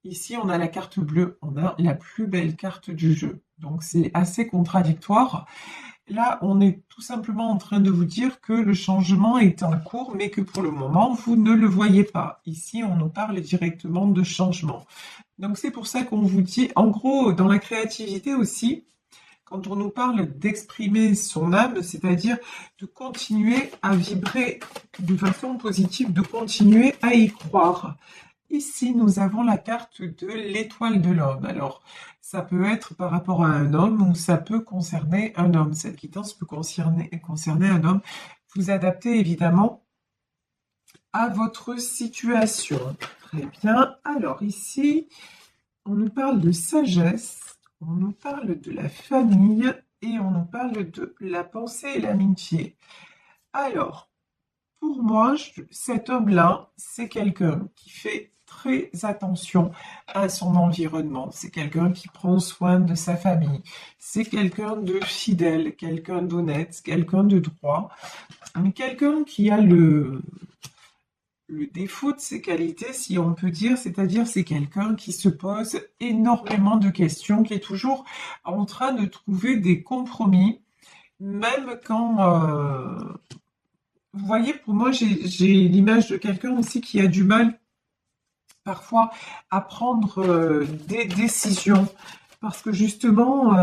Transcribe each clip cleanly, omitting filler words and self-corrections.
Ici, on a la carte bleue, on a la plus belle carte du jeu. Donc, c'est assez contradictoire. Là, on est tout simplement en train de vous dire que le changement est en cours, mais que pour le moment, vous ne le voyez pas. Ici, on nous parle directement de changement. Donc, c'est pour ça qu'on vous dit, en gros, dans la créativité aussi, quand on nous parle d'exprimer son âme, c'est-à-dire de continuer à vibrer de façon positive, de continuer à y croire. Ici, nous avons la carte de l'étoile de l'homme. Alors, ça peut être par rapport à un homme ou ça peut concerner un homme. Cette guidance peut concerner un homme. Vous adaptez évidemment à votre situation. Très bien. Alors ici, on nous parle de sagesse, on nous parle de la famille et on nous parle de la pensée et l'amitié. Alors, pour moi, cet homme-là, c'est quelqu'un qui fait très attention à son environnement. C'est quelqu'un qui prend soin de sa famille. C'est quelqu'un de fidèle, quelqu'un d'honnête, quelqu'un de droit, mais quelqu'un qui a le défaut de ses qualités, si on peut dire, c'est-à-dire c'est quelqu'un qui se pose énormément de questions, qui est toujours en train de trouver des compromis, même quand vous voyez, pour moi, j'ai l'image de quelqu'un aussi qui a du mal parfois à prendre des décisions parce que justement,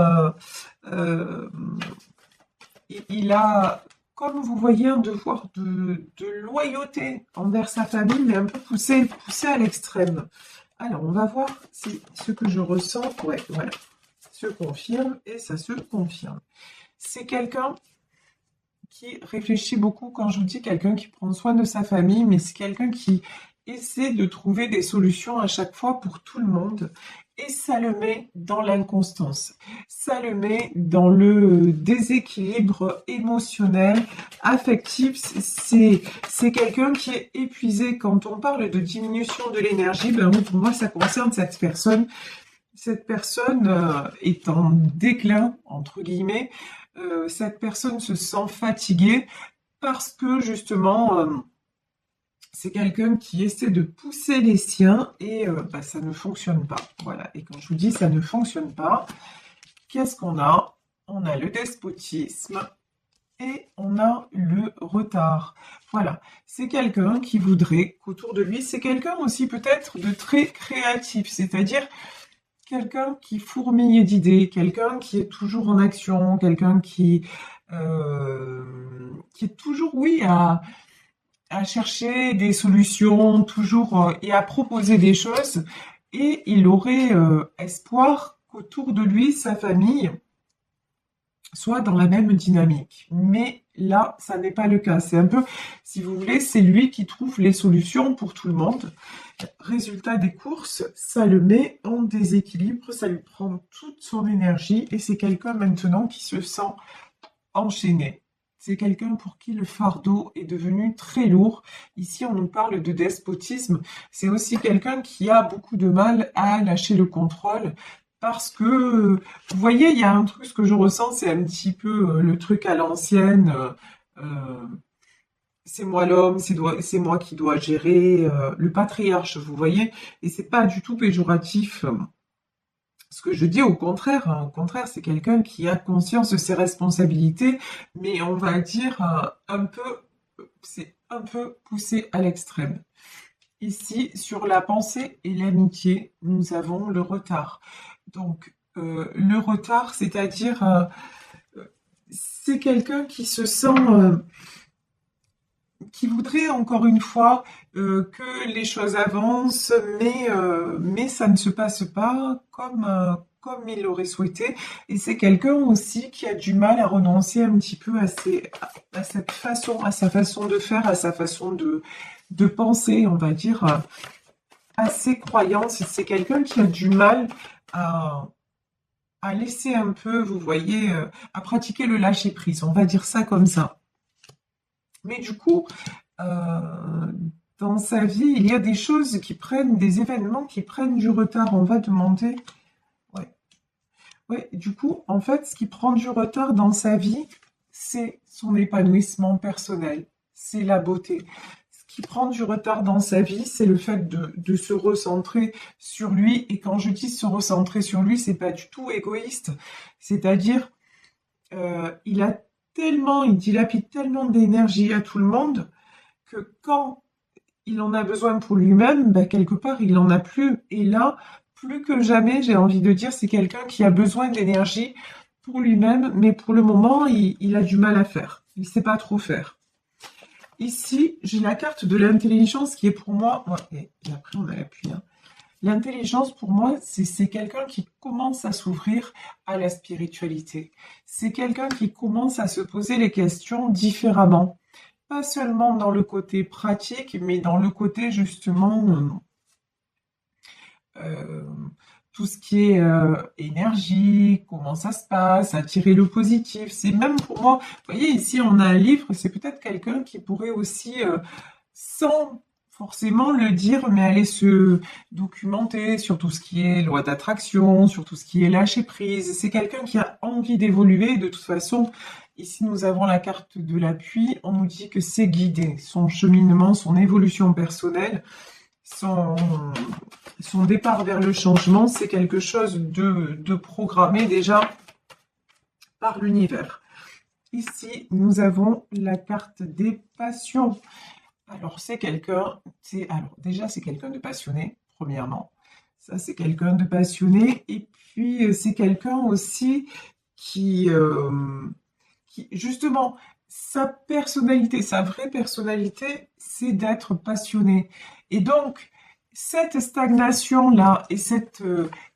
euh, il a, comme vous voyez, un devoir de loyauté envers sa famille, mais un peu poussé à l'extrême. Alors, on va voir si ce que je ressens, ouais, voilà, se confirme et ça se confirme. C'est quelqu'un qui réfléchit beaucoup, quand je vous dis quelqu'un qui prend soin de sa famille, mais c'est quelqu'un qui essaie de trouver des solutions à chaque fois pour tout le monde. Et ça le met dans l'inconstance, ça le met dans le déséquilibre émotionnel, affectif. C'est quelqu'un qui est épuisé. Quand on parle de diminution de l'énergie, ben oui, pour moi, ça concerne cette personne. Cette personne est en déclin, entre guillemets. Cette personne se sent fatiguée parce que justement, c'est quelqu'un qui essaie de pousser les siens et bah, ça ne fonctionne pas. Voilà. Et quand je vous dis ça ne fonctionne pas, qu'est-ce qu'on a? On a le despotisme et on a le retard. Voilà. C'est quelqu'un qui voudrait qu'autour de lui, c'est quelqu'un aussi peut-être de très créatif, c'est-à-dire quelqu'un qui fourmille d'idées, quelqu'un qui est toujours en action, quelqu'un qui est toujours, oui, à chercher des solutions, toujours et à proposer des choses. Et il aurait espoir qu'autour de lui, sa famille soit dans la même dynamique. Mais là, ça n'est pas le cas. C'est un peu, si vous voulez, c'est lui qui trouve les solutions pour tout le monde. Résultat des courses, ça le met en déséquilibre, ça lui prend toute son énergie et c'est quelqu'un maintenant qui se sent enchaîné. C'est quelqu'un pour qui le fardeau est devenu très lourd. Ici, on nous parle de despotisme. C'est aussi quelqu'un qui a beaucoup de mal à lâcher le contrôle parce que, vous voyez, il y a un truc, ce que je ressens, c'est un petit peu le truc à l'ancienne. Euh, c'est moi l'homme, c'est moi qui dois gérer le patriarche, vous voyez, et c'est pas du tout péjoratif. Ce que je dis au contraire, hein, au contraire, c'est quelqu'un qui a conscience de ses responsabilités, mais on va dire un peu, c'est un peu poussé à l'extrême. Ici, sur la pensée et l'amitié, nous avons le retard. Donc, le retard, c'est-à-dire, c'est quelqu'un qui se sent qui voudrait encore une fois que les choses avancent, mais ça ne se passe pas comme il l'aurait souhaité. Et c'est quelqu'un aussi qui a du mal à renoncer un petit peu à cette façon, à sa façon de faire, à sa façon de penser, on va dire, à ses croyances. C'est quelqu'un qui a du mal à, à laisser un peu, vous voyez, à pratiquer le lâcher-prise, on va dire ça comme ça. Mais du coup, euh, dans sa vie, il y a des choses qui prennent, des événements qui prennent du retard. On va demander, ouais, ouais. Du coup, en fait, ce qui prend du retard dans sa vie, c'est son épanouissement personnel, c'est la beauté. Ce qui prend du retard dans sa vie, c'est le fait de se recentrer sur lui. Et quand je dis se recentrer sur lui, c'est pas du tout égoïste. C'est-à-dire, il dilapide tellement d'énergie à tout le monde que quand il en a besoin pour lui-même, ben, quelque part, il n'en a plus. Et là, plus que jamais, j'ai envie de dire, c'est quelqu'un qui a besoin d'énergie pour lui-même, mais pour le moment, il a du mal à faire. Il ne sait pas trop faire. Ici, j'ai la carte de l'intelligence qui est pour moi... Ouais, et après, on a l'appui. Hein. L'intelligence, pour moi, c'est quelqu'un qui commence à s'ouvrir à la spiritualité. C'est quelqu'un qui commence à se poser les questions différemment. Pas seulement dans le côté pratique, mais dans le côté, justement, tout ce qui est énergie, comment ça se passe, attirer le positif. C'est même pour moi, vous voyez, ici, on a un livre, c'est peut-être quelqu'un qui pourrait aussi, sans forcément le dire, mais aller se documenter sur tout ce qui est loi d'attraction, sur tout ce qui est lâcher prise. C'est quelqu'un qui a envie d'évoluer. De toute façon, ici, nous avons la carte de l'appui. On nous dit que c'est guidé. Son cheminement, son évolution personnelle, son départ vers le changement, c'est quelque chose de programmé déjà par l'univers. Ici, nous avons la carte des passions. Alors, c'est quelqu'un, alors déjà, c'est quelqu'un de passionné, premièrement. Ça, c'est quelqu'un de passionné. Et puis, c'est quelqu'un aussi qui, justement, sa personnalité, sa vraie personnalité, c'est d'être passionné. Et donc, cette stagnation-là et cette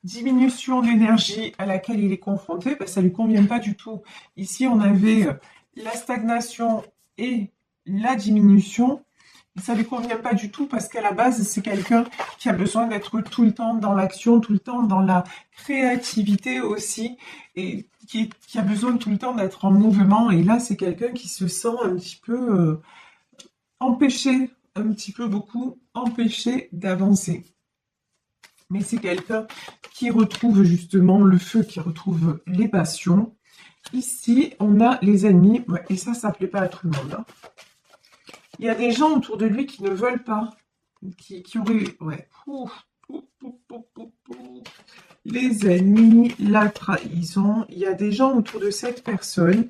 diminution d'énergie à laquelle il est confronté, ben, ça ne lui convient pas du tout. Ici, on avait la stagnation et la diminution. Ça ne lui convient pas du tout parce qu'à la base, c'est quelqu'un qui a besoin d'être tout le temps dans l'action, tout le temps dans la créativité aussi, et qui a besoin tout le temps d'être en mouvement. Et là, c'est quelqu'un qui se sent un petit peu empêché, un petit peu beaucoup empêché d'avancer. Mais c'est quelqu'un qui retrouve justement le feu, qui retrouve les passions. Ici, on a les ennemis, ouais, et ça ne plaît pas à tout le monde. Hein. Il y a des gens autour de lui qui ne veulent pas, qui auraient... Ouais. Les ennemis, la trahison. Il y a des gens autour de cette personne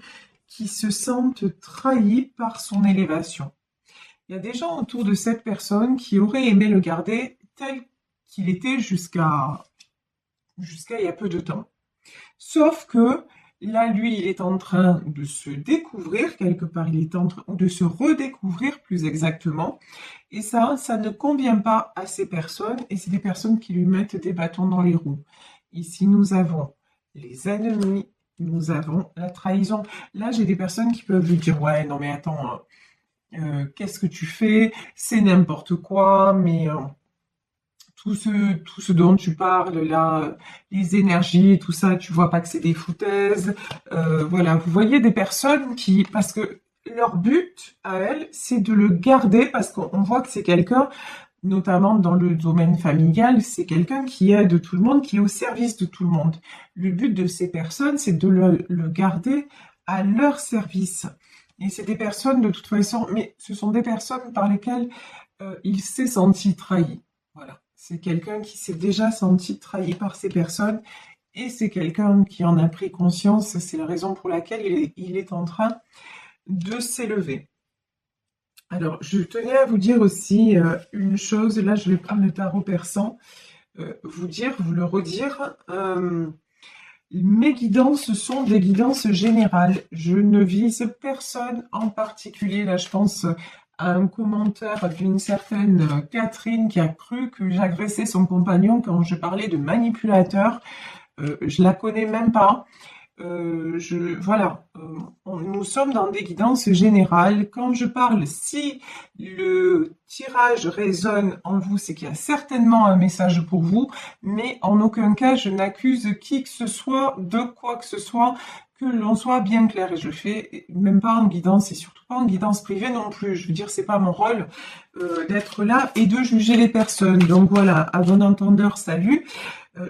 qui se sentent trahis par son élévation. Il y a des gens autour de cette personne qui auraient aimé le garder tel qu'il était jusqu'à il y a peu de temps. Sauf que là, lui, il est en train de se découvrir, quelque part, il est en train de se redécouvrir plus exactement. Et ça ne convient pas à ces personnes, et c'est des personnes qui lui mettent des bâtons dans les roues. Ici, nous avons les ennemis, nous avons la trahison. Là, j'ai des personnes qui peuvent lui dire, ouais, non mais attends, qu'est-ce que tu fais? C'est n'importe quoi, mais... Tout ce dont tu parles là, les énergies, tout ça, tu vois pas que c'est des foutaises. Voilà, vous voyez des personnes qui, parce que leur but à elles, c'est de le garder, parce qu'on voit que c'est quelqu'un, notamment dans le domaine familial, c'est quelqu'un qui aide tout le monde, qui est au service de tout le monde. Le but de ces personnes, c'est de le garder à leur service. Et c'est des personnes de toute façon, mais ce sont des personnes par lesquelles il s'est senti trahi. Voilà. C'est quelqu'un qui s'est déjà senti trahi par ces personnes et c'est quelqu'un qui en a pris conscience. C'est la raison pour laquelle il est en train de s'élever. Alors, je tenais à vous dire aussi une chose. Là, je vais prendre le tarot persan. Vous le redire. Mes guidances sont des guidances générales. Je ne vise personne en particulier. Là, je pense... un commentaire d'une certaine Catherine qui a cru que j'agressais son compagnon quand je parlais de manipulateur. Je la connais même pas. Voilà, nous sommes dans des guidances générales. Quand je parle, si le tirage résonne en vous, c'est qu'il y a certainement un message pour vous, mais en aucun cas je n'accuse qui que ce soit de quoi que ce soit, que l'on soit bien clair. Et je le fais même pas en guidance et surtout pas en guidance privée non plus. Je veux dire, c'est pas mon rôle d'être là et de juger les personnes. Donc voilà, à bon entendeur, salut.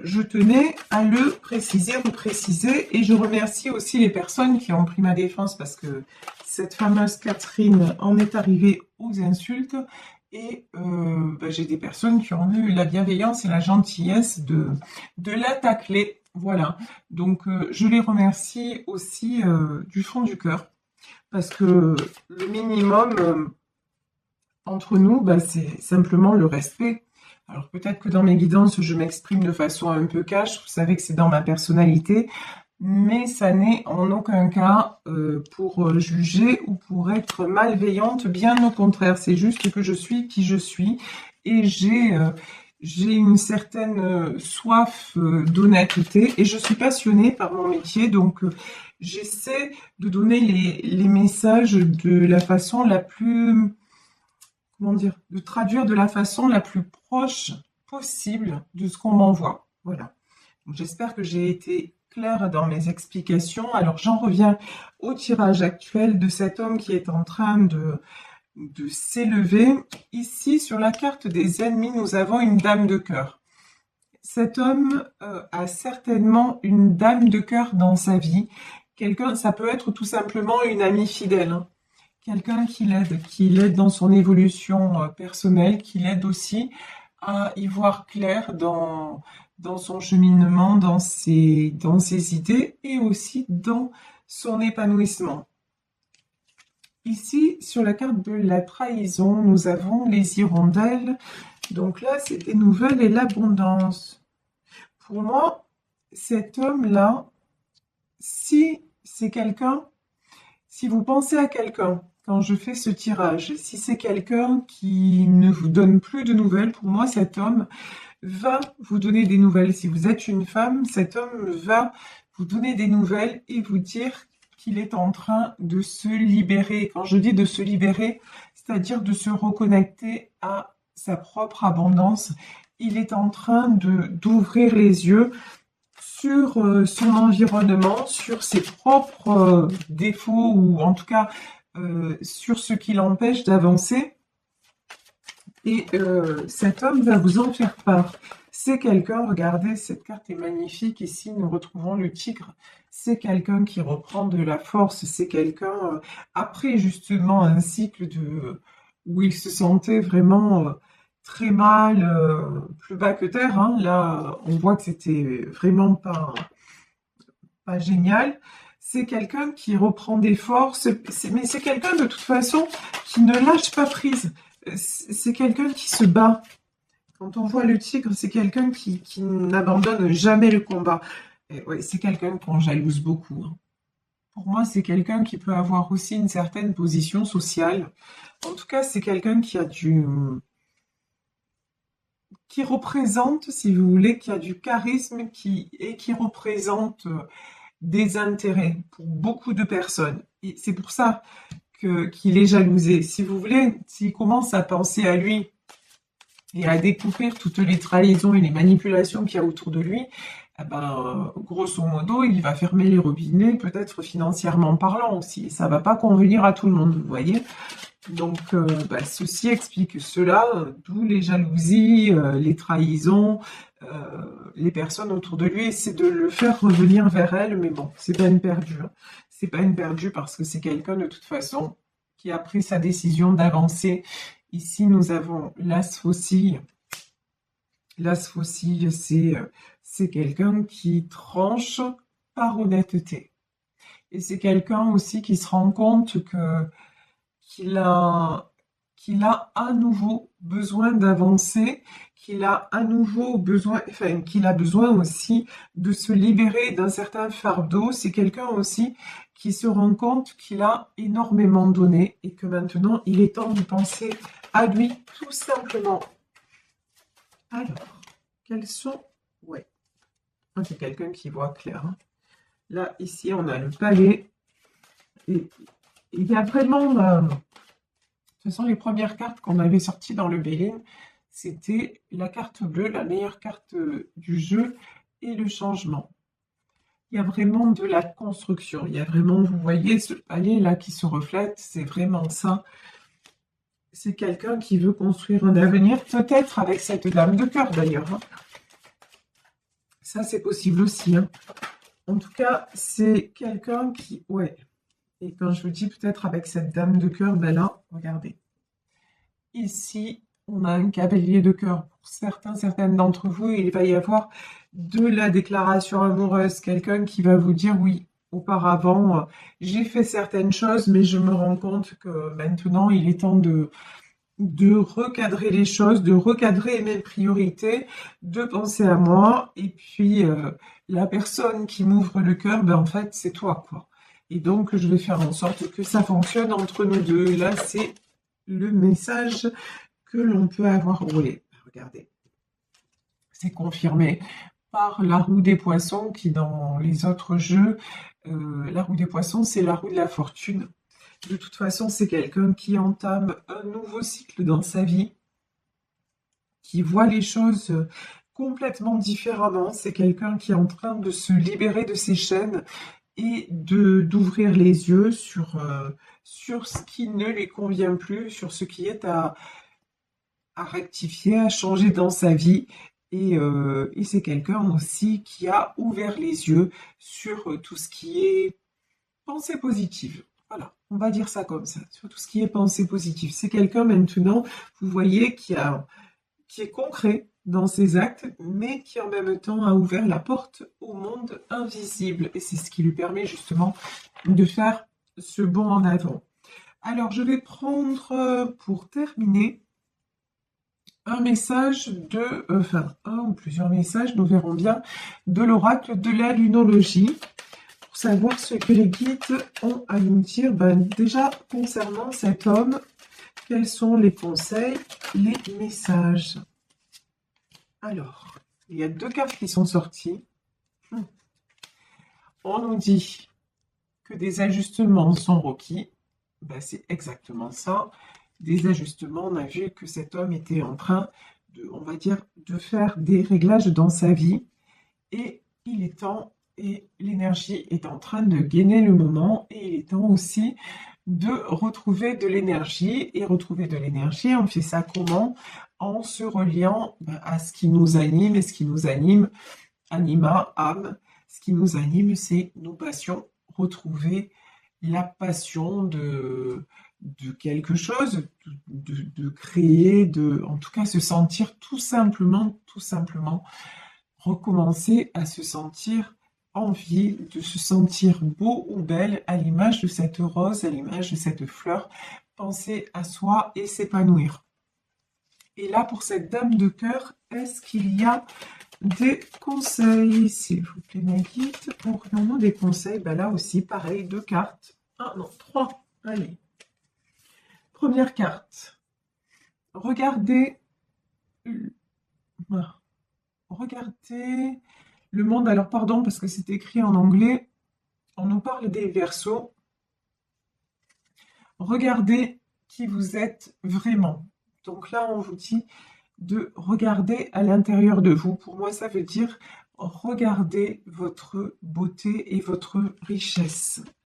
Je tenais à le repréciser, et je remercie aussi les personnes qui ont pris ma défense parce que cette fameuse Catherine en est arrivée aux insultes. Et j'ai des personnes qui ont eu la bienveillance et la gentillesse de la tacler. Voilà. Donc, je les remercie aussi du fond du cœur. Parce que le minimum entre nous, c'est simplement le respect. Alors peut-être que dans mes guidances, je m'exprime de façon un peu cash, vous savez que c'est dans ma personnalité, mais ça n'est en aucun cas pour juger ou pour être malveillante, bien au contraire, c'est juste que je suis qui je suis et j'ai une certaine soif d'honnêteté et je suis passionnée par mon métier, donc j'essaie de donner les messages de la façon la plus, comment dire, de traduire de la façon la plus proche possible de ce qu'on m'envoie. Voilà. J'espère que j'ai été claire dans mes explications. Alors j'en reviens au tirage actuel de cet homme qui est en train de s'élever. Ici, sur la carte des ennemis, nous avons une dame de cœur. Cet homme a certainement une dame de cœur dans sa vie. Quelqu'un, ça peut être tout simplement une amie fidèle, hein. Quelqu'un qui l'aide dans son évolution personnelle, qui l'aide aussi à y voir clair dans son cheminement, dans ses idées et aussi dans son épanouissement. Ici, sur la carte de la trahison, nous avons les hirondelles. Donc là, c'est des nouvelles et l'abondance. Pour moi, cet homme-là, si c'est quelqu'un, si vous pensez à quelqu'un, quand je fais ce tirage, si c'est quelqu'un qui ne vous donne plus de nouvelles, pour moi, cet homme va vous donner des nouvelles. Si vous êtes une femme, cet homme va vous donner des nouvelles et vous dire qu'il est en train de se libérer. Quand je dis de se libérer, c'est-à-dire de se reconnecter à sa propre abondance. Il est en train d'ouvrir les yeux sur son environnement, sur ses propres défauts ou en tout cas sur ce qui l'empêche d'avancer. Et cet homme va vous en faire part. C'est quelqu'un, regardez, cette carte est magnifique. Ici, nous retrouvons le tigre. C'est quelqu'un qui reprend de la force. C'est quelqu'un, après justement un cycle où il se sentait vraiment très mal, plus bas que terre, hein. Là, on voit que c'était vraiment pas génial. C'est quelqu'un qui reprend des forces, mais c'est quelqu'un de toute façon qui ne lâche pas prise. C'est quelqu'un qui se bat. Quand on voit le tigre, c'est quelqu'un qui n'abandonne jamais le combat. Et ouais, c'est quelqu'un qu'on jalouse beaucoup, hein. Pour moi, c'est quelqu'un qui peut avoir aussi une certaine position sociale. En tout cas, c'est quelqu'un qui représente, si vous voulez, qui a du charisme et qui représente des intérêts pour beaucoup de personnes. Et c'est pour ça qu'il est jalousé. Si vous voulez, s'il commence à penser à lui et à découvrir toutes les trahisons et les manipulations qu'il y a autour de lui, eh ben, grosso modo, il va fermer les robinets, peut-être financièrement parlant aussi. Ça va pas convenir à tout le monde, vous voyez. Donc, ceci explique cela, d'où les jalousies, les trahisons, les personnes autour de lui essaient de le faire revenir vers elle, mais bon, c'est pas une perdue, hein. C'est pas une perdue parce que c'est quelqu'un de toute façon qui a pris sa décision d'avancer. Ici, nous avons l'as faucille. L'as faucille, c'est quelqu'un qui tranche par honnêteté. Et c'est quelqu'un aussi qui se rend compte qu'il a à nouveau besoin d'avancer, qu'il a à nouveau besoin, enfin, qu'il a besoin aussi de se libérer d'un certain fardeau. C'est quelqu'un aussi qui se rend compte qu'il a énormément donné et que maintenant, il est temps de penser à lui, tout simplement. Alors, quels sont... Ouais, c'est quelqu'un qui voit clair, hein. Là, ici, on a le palais. Et il y a vraiment... ce sont les premières cartes qu'on avait sorties dans le Béline. C'était la carte bleue, la meilleure carte du jeu, et le changement. Il y a vraiment de la construction. Il y a vraiment, vous voyez, ce palais là qui se reflète, c'est vraiment ça. C'est quelqu'un qui veut construire un avenir, peut-être avec cette dame de cœur d'ailleurs, hein. Ça, c'est possible aussi, hein. En tout cas, c'est quelqu'un qui... Ouais. Et quand je vous dis peut-être avec cette dame de cœur, ben là, regardez. Ici, on a un cavalier de cœur. Pour certaines d'entre vous, il va y avoir de la déclaration amoureuse. Quelqu'un qui va vous dire oui, auparavant, j'ai fait certaines choses, mais je me rends compte que maintenant, il est temps de recadrer les choses, de recadrer mes priorités, de penser à moi. Et puis, la personne qui m'ouvre le cœur, ben, en fait, c'est toi, quoi. Et donc, je vais faire en sorte que ça fonctionne entre nous deux. Et là, c'est le message que l'on peut avoir. Oui, regardez, c'est confirmé par la roue des poissons qui, dans les autres jeux, la roue des poissons, c'est la roue de la fortune. De toute façon, c'est quelqu'un qui entame un nouveau cycle dans sa vie, qui voit les choses complètement différemment. C'est quelqu'un qui est en train de se libérer de ses chaînes et d'ouvrir les yeux sur ce qui ne lui convient plus, sur ce qui est à rectifier, à changer dans sa vie. Et c'est quelqu'un aussi qui a ouvert les yeux sur tout ce qui est pensée positive. Voilà, on va dire ça comme ça, sur tout ce qui est pensée positive. C'est quelqu'un maintenant, vous voyez, qui est concret dans ses actes, mais qui en même temps a ouvert la porte au monde invisible. Et c'est ce qui lui permet justement de faire ce bond en avant. Alors, je vais prendre, pour terminer, un message enfin, un ou plusieurs messages, nous verrons bien, de l'oracle de la lunologie, pour savoir ce que les guides ont à nous dire. Ben, déjà, concernant cet homme, quels sont les conseils, les messages? Alors, il y a 2 cartes qui sont sorties. On nous dit que des ajustements sont requis. Ben, c'est exactement ça. Des ajustements, on a vu que cet homme était en train on va dire, de faire des réglages dans sa vie. Et il est temps, et l'énergie est en train de gainer le moment, et il est temps aussi de retrouver de l'énergie. Et retrouver de l'énergie, on fait ça comment? En se reliant à ce qui nous anime, et ce qui nous anime, anima, âme, ce qui nous anime, c'est nos passions. Retrouver la passion de quelque chose, de créer, en tout cas se sentir tout simplement, recommencer à se sentir en vie, de se sentir beau ou belle à l'image de cette rose, à l'image de cette fleur, penser à soi et s'épanouir. Et là, pour cette dame de cœur, est-ce qu'il y a des conseils, s'il vous plaît, mes guides? Aurions-nous des conseils? Ben là aussi, pareil, 2 cartes. Ah non, 3. Allez. Première carte. Regardez le monde. Alors, pardon, parce que c'est écrit en anglais. On nous parle des Verseaux. Regardez qui vous êtes vraiment. Donc là, on vous dit de regarder à l'intérieur de vous. Pour moi, ça veut dire regarder votre beauté et votre richesse.